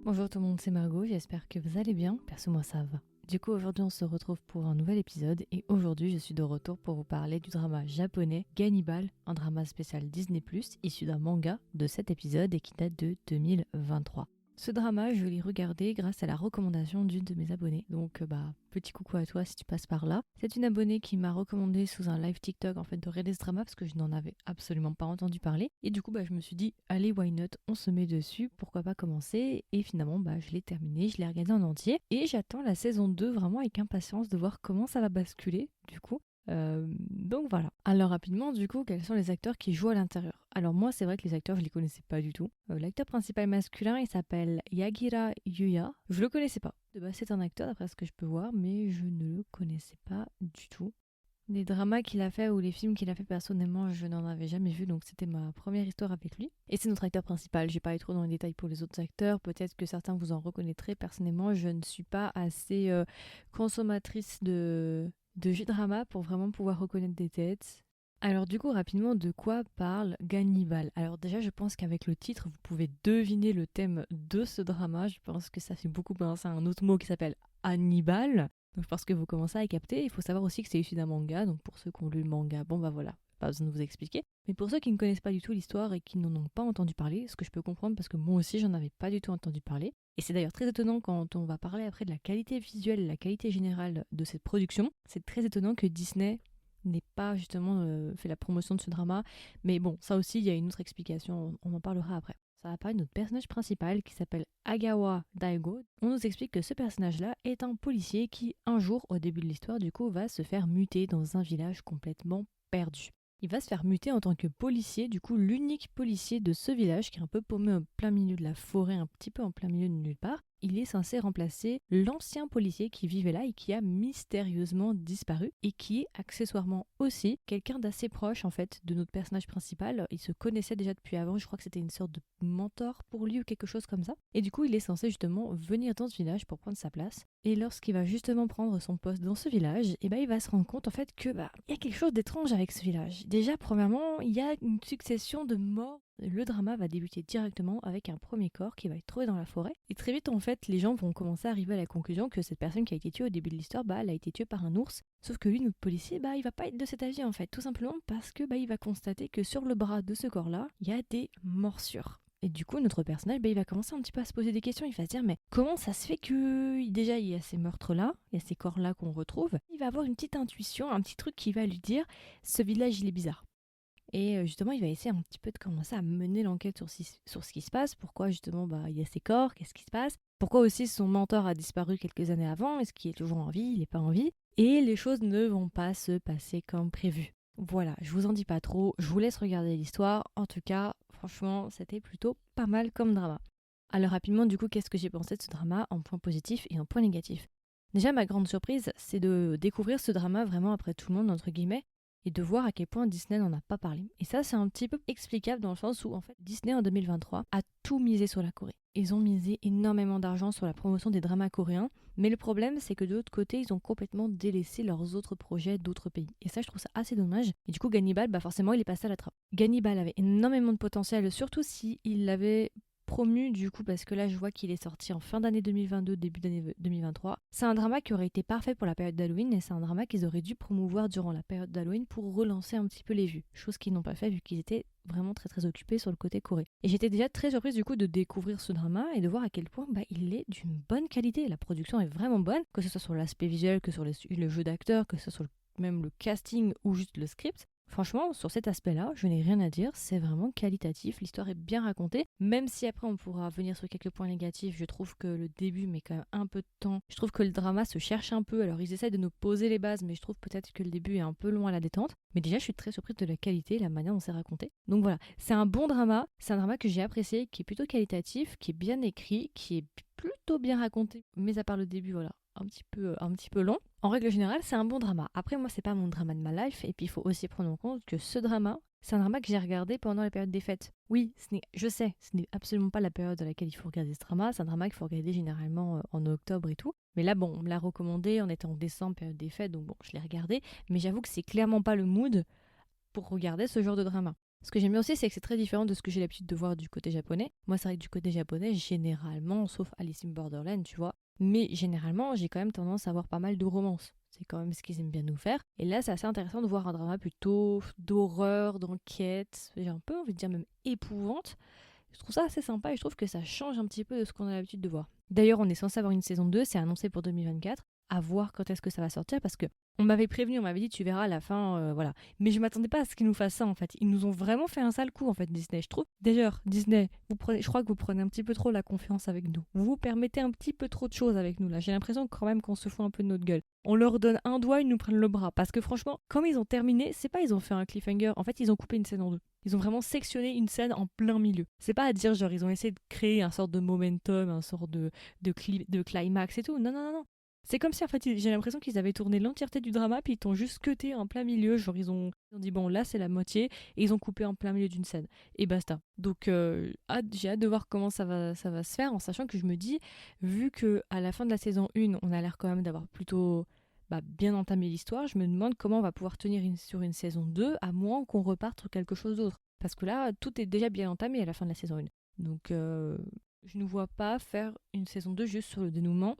Bonjour tout le monde, c'est Margot, j'espère que vous allez bien, perso moi ça va. Du coup aujourd'hui on se retrouve pour un nouvel épisode et aujourd'hui je suis de retour pour vous parler du drama japonais Gannibal, un drama spécial Disney+, issu d'un manga de 7 épisodes et qui date de 2023. Ce drama, je l'ai regardé grâce à la recommandation d'une de mes abonnées. Donc petit coucou à toi si tu passes par là. C'est une abonnée qui m'a recommandé sous un live TikTok en fait de regarder ce drama parce que je n'en avais absolument pas entendu parler. Et du coup je me suis dit allez why not, on se met dessus, pourquoi pas commencer. Et finalement je l'ai terminé, je l'ai regardé en entier. Et j'attends la saison 2 vraiment avec impatience de voir comment ça va basculer du coup. Donc voilà. Alors rapidement, du coup, quels sont les acteurs qui jouent à l'intérieur? Alors moi, c'est vrai que les acteurs, je les connaissais pas du tout. L'acteur principal masculin, il s'appelle Yagira Yuya. Je le connaissais pas. De base, c'est un acteur d'après ce que je peux voir, mais je ne le connaissais pas du tout. Les dramas qu'il a fait ou les films qu'il a fait personnellement, je n'en avais jamais vu, donc c'était ma première histoire avec lui. Et c'est notre acteur principal, j'ai pas été trop dans les détails pour les autres acteurs, peut-être que certains vous en reconnaîtrez. Personnellement, je ne suis pas assez consommatrice de J-drama pour vraiment pouvoir reconnaître des têtes. Alors du coup, rapidement, de quoi parle Gannibal? Alors déjà, je pense qu'avec le titre, vous pouvez deviner le thème de ce drama. Je pense que ça fait beaucoup penser à un autre mot qui s'appelle Hannibal. Donc parce que vous commencez à capter, il faut savoir aussi que c'est issu d'un manga. Donc pour ceux qui ont lu le manga, voilà, pas besoin de vous expliquer. Mais pour ceux qui ne connaissent pas du tout l'histoire et qui n'en ont pas entendu parler, ce que je peux comprendre parce que moi aussi j'en avais pas du tout entendu parler. Et c'est d'ailleurs très étonnant quand on va parler après de la qualité visuelle et la qualité générale de cette production. C'est très étonnant que Disney n'ait pas justement fait la promotion de ce drama. Mais bon, ça aussi, il y a une autre explication, on en parlera après. Ça va parler de notre personnage principal qui s'appelle Agawa Daigo. On nous explique que ce personnage-là est un policier qui, un jour, au début de l'histoire, du coup, va se faire muter dans un village complètement perdu. Il va se faire muter en tant que policier, du coup l'unique policier de ce village qui est un peu paumé en plein milieu de la forêt, un petit peu en plein milieu de nulle part. Il est censé remplacer l'ancien policier qui vivait là et qui a mystérieusement disparu et qui est accessoirement aussi quelqu'un d'assez proche en fait de notre personnage principal. Il se connaissait déjà depuis avant, je crois que c'était une sorte de mentor pour lui ou quelque chose comme ça. Et du coup il est censé justement venir dans ce village pour prendre sa place. Et lorsqu'il va justement prendre son poste dans ce village, il va se rendre compte en fait que il y a quelque chose d'étrange avec ce village. Déjà premièrement, il y a une succession de morts. Le drama va débuter directement avec un premier corps qui va être trouvé dans la forêt. Et très vite, en fait, les gens vont commencer à arriver à la conclusion que cette personne qui a été tuée au début de l'histoire, elle a été tuée par un ours. Sauf que lui, notre policier, il va pas être de cet avis en fait. Tout simplement parce que il va constater que sur le bras de ce corps-là, il y a des morsures. Et du coup, notre personnage, il va commencer un petit peu à se poser des questions. Il va se dire, mais comment ça se fait que déjà il y a ces meurtres-là, il y a ces corps-là qu'on retrouve. Il va avoir une petite intuition, un petit truc qui va lui dire, ce village, il est bizarre. Et justement, il va essayer un petit peu de commencer à mener l'enquête sur ce qui se passe. Pourquoi justement il y a ces corps, qu'est-ce qui se passe? Pourquoi aussi son mentor a disparu quelques années avant? Est-ce qu'il est toujours en vie? Il n'est pas en vie? Et les choses ne vont pas se passer comme prévu. Voilà, je vous en dis pas trop, je vous laisse regarder l'histoire. En tout cas, franchement, c'était plutôt pas mal comme drama. Alors rapidement, du coup, qu'est-ce que j'ai pensé de ce drama en point positif et en point négatif? Déjà, ma grande surprise, c'est de découvrir ce drama vraiment après tout le monde, entre guillemets, et de voir à quel point Disney n'en a pas parlé. Et ça, c'est un petit peu explicable dans le sens où, en fait, Disney en 2023 a tout misé sur la Corée. Ils ont misé énormément d'argent sur la promotion des dramas coréens, mais le problème, c'est que de l'autre côté, ils ont complètement délaissé leurs autres projets d'autres pays. Et ça, je trouve ça assez dommage. Et du coup, Gannibal, forcément, il est passé à la trappe. Gannibal avait énormément de potentiel, surtout s'il l'avait promu du coup parce que là je vois qu'il est sorti en fin d'année 2022, début d'année 2023. C'est un drama qui aurait été parfait pour la période d'Halloween et c'est un drama qu'ils auraient dû promouvoir durant la période d'Halloween pour relancer un petit peu les vues. Chose qu'ils n'ont pas fait vu qu'ils étaient vraiment très très occupés sur le côté Corée. Et j'étais déjà très surprise du coup de découvrir ce drama et de voir à quel point il est d'une bonne qualité. La production est vraiment bonne, que ce soit sur l'aspect visuel, que sur le jeu d'acteurs, que ce soit même le casting ou juste le script. Franchement, sur cet aspect-là, je n'ai rien à dire, c'est vraiment qualitatif, l'histoire est bien racontée, même si après on pourra venir sur quelques points négatifs, je trouve que le début met quand même un peu de temps, je trouve que le drama se cherche un peu, alors ils essaient de nous poser les bases, mais je trouve peut-être que le début est un peu long à la détente, mais déjà je suis très surprise de la qualité et la manière dont c'est raconté. Donc voilà, c'est un bon drama, c'est un drama que j'ai apprécié, qui est plutôt qualitatif, qui est bien écrit, qui est plutôt bien raconté, mais à part le début, voilà, un petit peu long. En règle générale, c'est un bon drama. Après, moi, c'est pas mon drama de ma life. Et puis, il faut aussi prendre en compte que ce drama, c'est un drama que j'ai regardé pendant la période des fêtes. Oui, je sais, ce n'est absolument pas la période à laquelle il faut regarder ce drama. C'est un drama qu'il faut regarder généralement en octobre et tout. Mais là, bon, on me l'a recommandé. On était en décembre, période des fêtes. Donc bon, je l'ai regardé. Mais j'avoue que c'est clairement pas le mood pour regarder ce genre de drama. Ce que j'aime bien aussi, c'est que c'est très différent de ce que j'ai l'habitude de voir du côté japonais. Moi, c'est vrai que du côté japonais, généralement, sauf Alice in Borderland, tu vois, mais généralement, j'ai quand même tendance à voir pas mal de romances. C'est quand même ce qu'ils aiment bien nous faire. Et là, c'est assez intéressant de voir un drama plutôt d'horreur, d'enquête, j'ai un peu envie de dire même épouvante. Je trouve ça assez sympa et je trouve que ça change un petit peu de ce qu'on a l'habitude de voir. D'ailleurs, on est censé avoir une saison 2, c'est annoncé pour 2024. À voir quand est-ce que ça va sortir parce que on m'avait prévenu, on m'avait dit tu verras à la fin, voilà. Mais je m'attendais pas à ce qu'ils nous fassent ça en fait. Ils nous ont vraiment fait un sale coup en fait, Disney, je trouve. D'ailleurs, Disney, je crois que vous prenez un petit peu trop la confiance avec nous. Vous vous permettez un petit peu trop de choses avec nous là. J'ai l'impression quand même qu'on se fout un peu de notre gueule. On leur donne un doigt, ils nous prennent le bras. Parce que franchement, comme ils ont terminé, c'est pas ils ont fait un cliffhanger. En fait, ils ont coupé une scène en deux. Ils ont vraiment sectionné une scène en plein milieu. C'est pas à dire genre ils ont essayé de créer un sort de momentum, un sort de climax et tout. Non, non, non, non. C'est comme si en fait j'ai l'impression qu'ils avaient tourné l'entièreté du drama puis ils t'ont juste cuté en plein milieu. Genre ils ont dit bon là c'est la moitié et ils ont coupé en plein milieu d'une scène. Et basta. Donc j'ai hâte de voir comment ça va se faire en sachant que je me dis, vu que à la fin de la saison 1 on a l'air quand même d'avoir plutôt bien entamé l'histoire, je me demande comment on va pouvoir tenir sur une saison 2 à moins qu'on reparte sur quelque chose d'autre. Parce que là, tout est déjà bien entamé à la fin de la saison 1. Donc je ne vois pas faire une saison 2 juste sur le dénouement.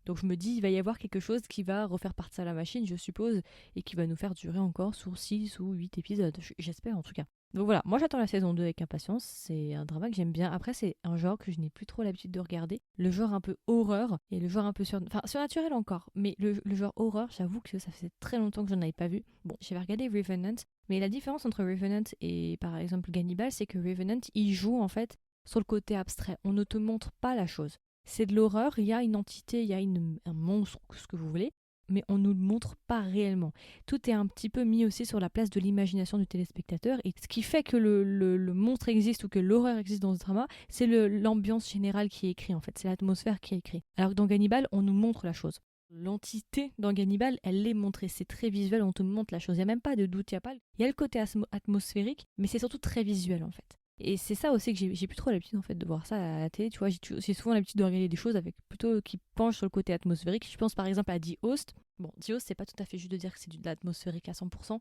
Donc je me dis, il va y avoir quelque chose qui va refaire partie à la machine, je suppose, et qui va nous faire durer encore sur 6 ou 8 épisodes. J'espère en tout cas. Donc voilà, moi j'attends la saison 2 avec impatience, c'est un drama que j'aime bien. Après c'est un genre que je n'ai plus trop l'habitude de regarder, le genre un peu horreur et le genre un peu surnaturel encore, mais le genre horreur, j'avoue que ça faisait très longtemps que je n'en avais pas vu. Bon, j'avais regardé Revenant, mais la différence entre Revenant et par exemple Gannibal, c'est que Revenant, il joue en fait sur le côté abstrait, on ne te montre pas la chose. C'est de l'horreur, il y a une entité, il y a un monstre, ce que vous voulez, mais on ne nous le montre pas réellement. Tout est un petit peu mis aussi sur la place de l'imagination du téléspectateur, et ce qui fait que le monstre existe ou que l'horreur existe dans ce drama, c'est l'ambiance générale qui est écrite en fait, c'est l'atmosphère qui est écrite. Alors que dans Gannibal, on nous montre la chose. L'entité dans Gannibal, elle est montrée, c'est très visuel, on te montre la chose, il n'y a même pas de doute, il y a le côté atmosphérique, mais c'est surtout très visuel en fait. Et c'est ça aussi que j'ai plus trop l'habitude en fait de voir ça à la télé, tu vois, j'ai souvent l'habitude de regarder des choses avec plutôt qui penchent sur le côté atmosphérique. Je pense par exemple à The Host. Bon, The Host, c'est pas tout à fait juste de dire que c'est de l'atmosphérique à 100%.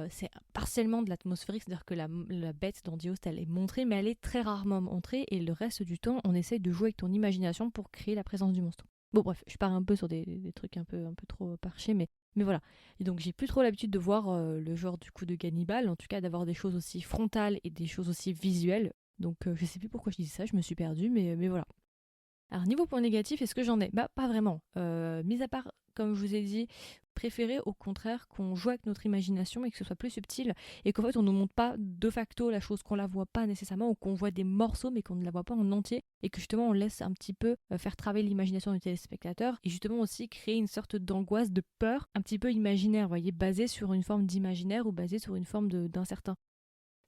C'est partiellement de l'atmosphérique, c'est-à-dire que la bête dans The Host, elle est montrée, mais elle est très rarement montrée, et le reste du temps, on essaye de jouer avec ton imagination pour créer la présence du monstre. Bon bref, je pars un peu sur des trucs un peu trop parchés, mais voilà. Et donc j'ai plus trop l'habitude de voir le genre du coup de Gannibal, en tout cas d'avoir des choses aussi frontales et des choses aussi visuelles. Donc je sais plus pourquoi je dis ça, je me suis perdue, mais voilà. Alors niveau point négatif, est-ce que j'en ai? Bah pas vraiment. Mis à part, comme je vous ai dit, préférer au contraire qu'on joue avec notre imagination et que ce soit plus subtil et qu'en fait on ne nous montre pas de facto la chose, qu'on la voit pas nécessairement ou qu'on voit des morceaux mais qu'on ne la voit pas en entier et que justement on laisse un petit peu faire travailler l'imagination du téléspectateur et justement aussi créer une sorte d'angoisse, de peur un petit peu imaginaire, vous voyez, basée sur une forme d'imaginaire ou basée sur une forme d'incertain.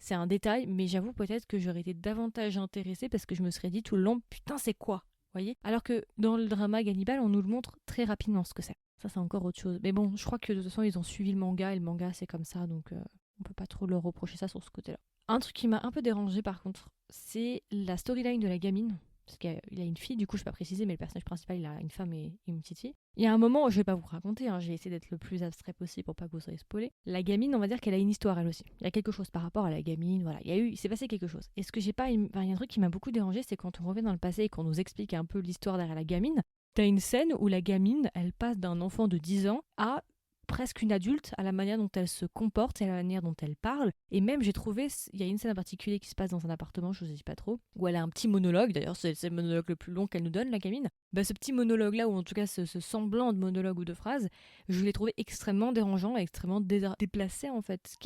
C'est un détail, mais j'avoue peut-être que j'aurais été davantage intéressée parce que je me serais dit tout le long, putain c'est quoi, voyez. Alors que dans le drama Gannibal, on nous le montre très rapidement ce que c'est. Ça, c'est encore autre chose. Mais bon, je crois que de toute façon, ils ont suivi le manga et le manga, c'est comme ça, donc on peut pas trop leur reprocher ça sur ce côté-là. Un truc qui m'a un peu dérangé par contre, c'est la storyline de la gamine. Parce qu'il a une fille, du coup, je ne vais pas préciser, mais le personnage principal, il a une femme et une petite fille. Il y a un moment, je vais pas vous raconter, hein, j'ai essayé d'être le plus abstrait possible pour pas que vous soyez spoilés. La gamine, on va dire qu'elle a une histoire elle aussi. Il y a quelque chose par rapport à la gamine, voilà. Il s'est passé quelque chose. Et ce que j'ai pas, il y a un truc qui m'a beaucoup dérangé, c'est quand on revient dans le passé et qu'on nous explique un peu l'histoire derrière la gamine. T'as une scène où la gamine, elle passe d'un enfant de 10 ans à presque une adulte à la manière dont elle se comporte et à la manière dont elle parle. Et même, j'ai trouvé, il y a une scène en particulier qui se passe dans un appartement, je ne sais pas trop, où elle a un petit monologue, d'ailleurs c'est le monologue le plus long qu'elle nous donne, la gamine. Ce petit monologue-là, ou en tout cas ce semblant de monologue ou de phrase, je l'ai trouvé extrêmement dérangeant, extrêmement déplacé en fait.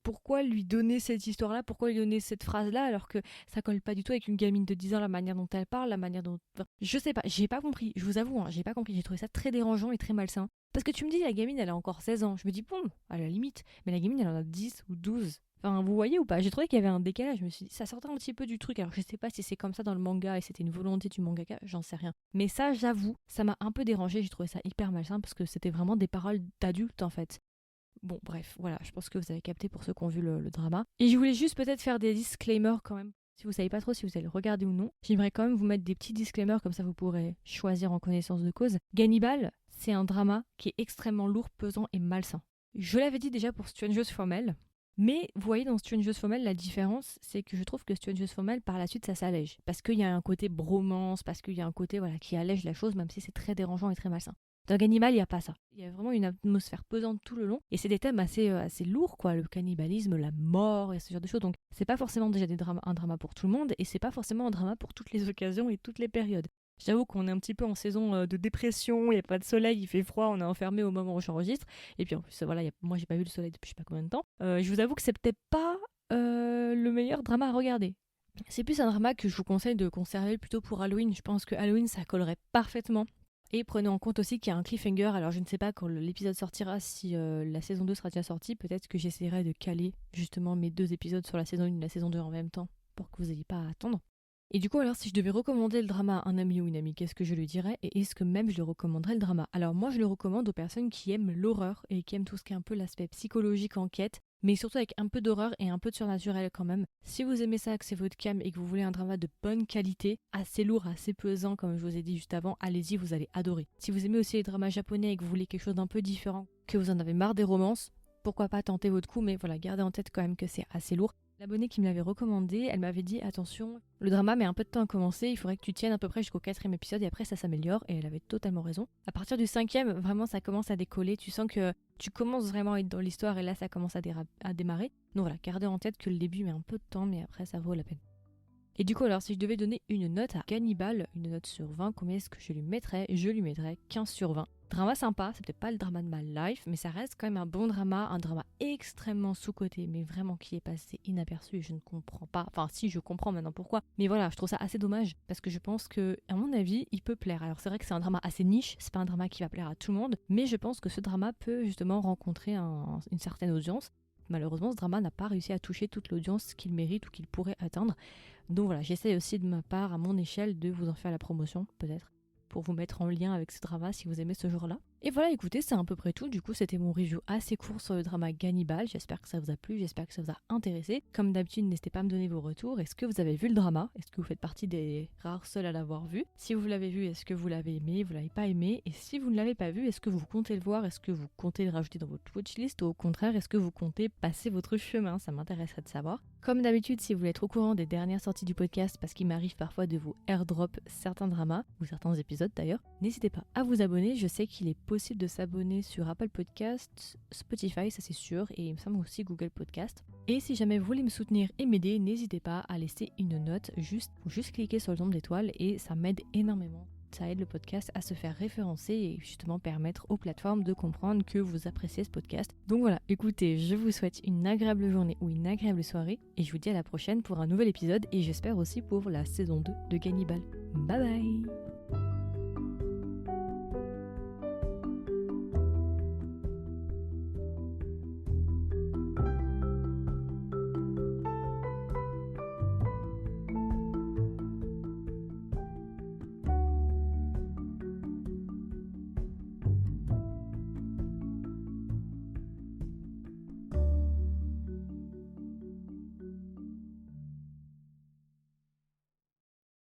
Pourquoi lui donner cette histoire-là? Pourquoi lui donner cette phrase-là alors que ça colle pas du tout avec une gamine de 10 ans, la manière dont elle parle, la manière dont... Enfin, je sais pas, j'ai pas compris, je vous avoue, hein, j'ai pas compris, j'ai trouvé ça très dérangeant et très malsain. Parce que tu me dis, la gamine, elle a encore 16 ans. Je me dis, bon, à la limite, mais la gamine, elle en a 10 ou 12. Enfin, vous voyez ou pas? J'ai trouvé qu'il y avait un décalage, je me suis dit, ça sortait un petit peu du truc. Alors je sais pas si c'est comme ça dans le manga et c'était une volonté du mangaka, j'en sais rien. Mais ça, j'avoue, ça m'a un peu dérangé, j'ai trouvé ça hyper malsain parce que c'était vraiment des paroles d'adultes en fait. Bon, bref, voilà, je pense que vous avez capté pour ceux qui ont vu le drama. Et je voulais juste peut-être faire des disclaimers quand même. Si vous savez pas trop si vous allez le regarder ou non, j'aimerais quand même vous mettre des petits disclaimers, comme ça vous pourrez choisir en connaissance de cause. Gannibal, c'est un drama qui est extrêmement lourd, pesant et malsain. Je l'avais dit déjà pour Strangers from Hell, Mais vous voyez, dans Strangers Female, la différence, c'est que je trouve que Strangers Female, par la suite, ça s'allège. Parce qu'il y a un côté bromance, parce qu'il y a un côté qui allège la chose, même si c'est très dérangeant et très malsain. Dans Cannibal, il n'y a pas ça. Il y a vraiment une atmosphère pesante tout le long. Et c'est des thèmes assez lourds, quoi. Le cannibalisme, la mort et ce genre de choses. Donc, c'est pas forcément déjà un drama pour tout le monde. Et c'est pas forcément un drama pour toutes les occasions et toutes les périodes. J'avoue qu'on est un petit peu en saison de dépression. Il n'y a pas de soleil, il fait froid, on est enfermé au moment où j'enregistre. Et puis en plus, moi, j'ai pas vu le soleil depuis je sais pas combien de temps. Je vous avoue que c'est peut-être pas le meilleur drama à regarder. C'est plus un drama que je vous conseille de conserver plutôt pour Halloween. Je pense que Halloween, ça collerait parfaitement. Et prenez en compte aussi qu'il y a un cliffhanger. Alors je ne sais pas quand l'épisode sortira, si la saison 2 sera déjà sortie. Peut-être que j'essaierai de caler justement mes 2 épisodes sur la saison 1 et la saison 2 en même temps pour que vous n'ayez pas à attendre. Et du coup, alors, si je devais recommander le drama à un ami ou une amie, qu'est-ce que je lui dirais? Et est-ce que même je le recommanderais le drama? Alors moi, je le recommande aux personnes qui aiment l'horreur et qui aiment tout ce qui est un peu l'aspect psychologique, enquête, mais surtout avec un peu d'horreur et un peu de surnaturel quand même. Si vous aimez ça, que c'est votre cam et que vous voulez un drama de bonne qualité, assez lourd, assez pesant, comme je vous ai dit juste avant, allez-y, vous allez adorer. Si vous aimez aussi les dramas japonais et que vous voulez quelque chose d'un peu différent, que vous en avez marre des romances, pourquoi pas tenter votre coup, mais voilà, gardez en tête quand même que c'est assez lourd. L'abonnée qui me l'avait recommandé, elle m'avait dit attention, le drama met un peu de temps à commencer, il faudrait que tu tiennes à peu près jusqu'au 4e épisode et après ça s'améliore, et elle avait totalement raison. À partir du 5e, vraiment ça commence à décoller, tu sens que tu commences vraiment à être dans l'histoire et là ça commence à démarrer. Donc voilà, gardez en tête que le début met un peu de temps mais après ça vaut la peine. Et du coup, alors si je devais donner une note à Cannibal, une note sur 20, combien est-ce que je lui mettrais? Je lui mettrais 15 sur 20. Drama sympa, c'est peut-être pas le drama de ma life, mais ça reste quand même un bon drama, un drama extrêmement sous-coté, mais vraiment qui est passé inaperçu et je ne comprends pas. Enfin si, je comprends maintenant pourquoi, mais voilà, je trouve ça assez dommage parce que je pense que, à mon avis, il peut plaire. Alors c'est vrai que c'est un drama assez niche, c'est pas un drama qui va plaire à tout le monde, mais je pense que ce drama peut justement rencontrer une certaine audience. Malheureusement, ce drama n'a pas réussi à toucher toute l'audience qu'il mérite ou qu'il pourrait atteindre. Donc voilà, j'essaie aussi de ma part, à mon échelle, de vous en faire la promotion, peut-être, pour vous mettre en lien avec ce drama si vous aimez ce genre-là. Et voilà, écoutez, c'est à peu près tout. Du coup, c'était mon review assez court sur le drama Cannibal. J'espère que ça vous a plu, j'espère que ça vous a intéressé. Comme d'habitude, n'hésitez pas à me donner vos retours. Est-ce que vous avez vu le drama? Est-ce que vous faites partie des rares seuls à l'avoir vu? Si vous l'avez vu, est-ce que vous l'avez aimé? Vous l'avez pas aimé? Et si vous ne l'avez pas vu, est-ce que vous comptez le voir? Est-ce que vous comptez le rajouter dans votre watchlist? Ou au contraire, est-ce que vous comptez passer votre chemin? Ça m'intéresserait de savoir. Comme d'habitude, si vous voulez être au courant des dernières sorties du podcast, parce qu'il m'arrive parfois de vous airdrop certains dramas, ou certains épisodes d'ailleurs, n'hésitez pas à vous abonner. Je sais qu'il est possible de s'abonner sur Apple Podcasts, Spotify, ça c'est sûr, et il me semble aussi Google Podcast. Et si jamais vous voulez me soutenir et m'aider, n'hésitez pas à laisser une note, juste cliquer sur le nombre d'étoiles et ça m'aide énormément. Ça aide le podcast à se faire référencer et justement permettre aux plateformes de comprendre que vous appréciez ce podcast. Donc voilà, écoutez, je vous souhaite une agréable journée ou une agréable soirée et je vous dis à la prochaine pour un nouvel épisode et j'espère aussi pour la saison 2 de Cannibal. Bye bye!